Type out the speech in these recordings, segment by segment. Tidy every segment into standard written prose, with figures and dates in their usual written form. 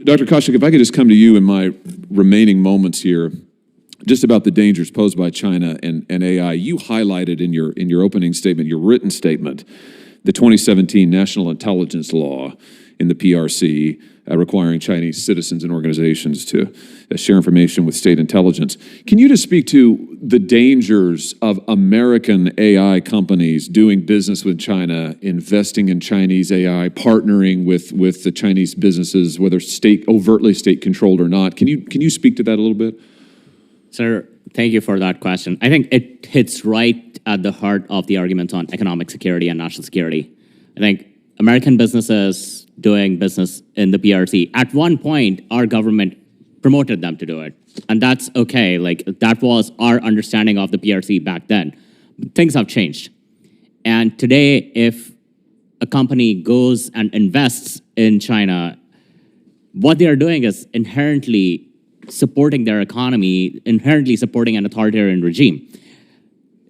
Dr. Kaushik, if I could just come to you in my remaining moments here, just about the dangers posed by China and AI. You highlighted in your opening statement, your written statement, the 2017 National Intelligence Law in the PRC requiring Chinese citizens and organizations to share information with state intelligence. Can you just speak to the dangers of American AI companies doing business with China, investing in Chinese AI, partnering with the Chinese businesses, whether overtly state-controlled or not? Can you speak to that a little bit? Sir, thank you for that question. I think it hits right at the heart of the argument on economic security and national security. I think American businesses doing business in the PRC, at one point, our government promoted them to do it. And that's okay. Like, that was our understanding of the PRC back then. Things have changed. And today, if a company goes and invests in China, what they are doing is inherently supporting their economy, inherently supporting an authoritarian regime.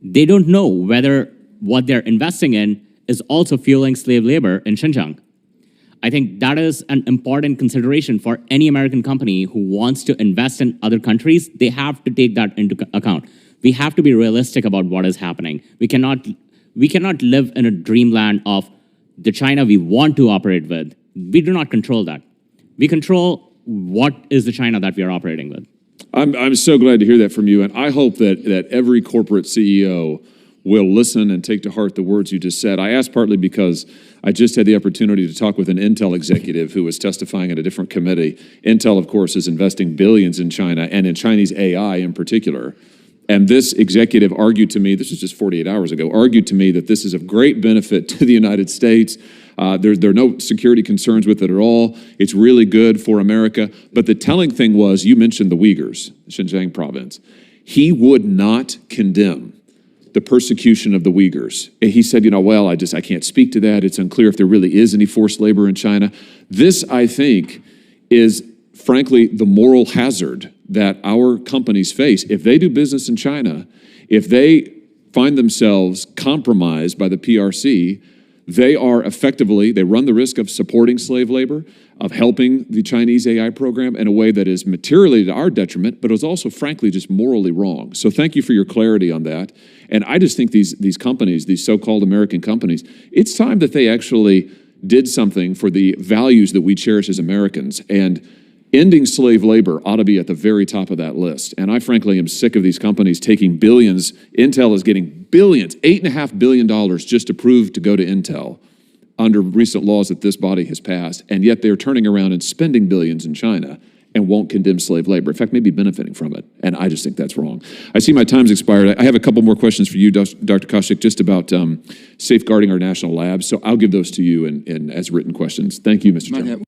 They don't know whether what they're investing in is also fueling slave labor in Xinjiang. I think that is an important consideration for any American company who wants to invest in other countries. They have to take that into account. We have to be realistic about what is happening. We cannot live in a dreamland of the China we want to operate with. We do not control that. We control what is the China that we are operating with. I'm so glad to hear that from you, and I hope that every corporate CEO will listen and take to heart the words you just said. I asked partly because I just had the opportunity to talk with an Intel executive who was testifying at a different committee. Intel, of course, is investing billions in China and in Chinese AI in particular. And this executive argued to me, this was just 48 hours ago, argued to me that this is of great benefit to the United States. There are no security concerns with it at all. It's really good for America. But the telling thing was, you mentioned the Uyghurs, Xinjiang province. He would not condemn the persecution of the Uyghurs. He said, well, I can't speak to that. It's unclear if there really is any forced labor in China. This, I think, is frankly the moral hazard that our companies face. If they do business in China, if they find themselves compromised by the PRC, they run the risk of supporting slave labor, of helping the Chinese AI program in a way that is materially to our detriment, but is also, frankly, just morally wrong. So thank you for your clarity on that. And I just think these companies, these so-called American companies, it's time that they actually did something for the values that we cherish as Americans. And ending slave labor ought to be at the very top of that list. And I frankly am sick of these companies taking billions. Intel is getting billions, $8.5 billion just approved to go to Intel under recent laws that this body has passed. And yet they're turning around and spending billions in China and won't condemn slave labor. In fact, maybe benefiting from it. And I just think that's wrong. I see my time's expired. I have a couple more questions for you, Dr. Kaushik, just about safeguarding our national labs. So I'll give those to you as written questions. Thank you, Mr. Chairman.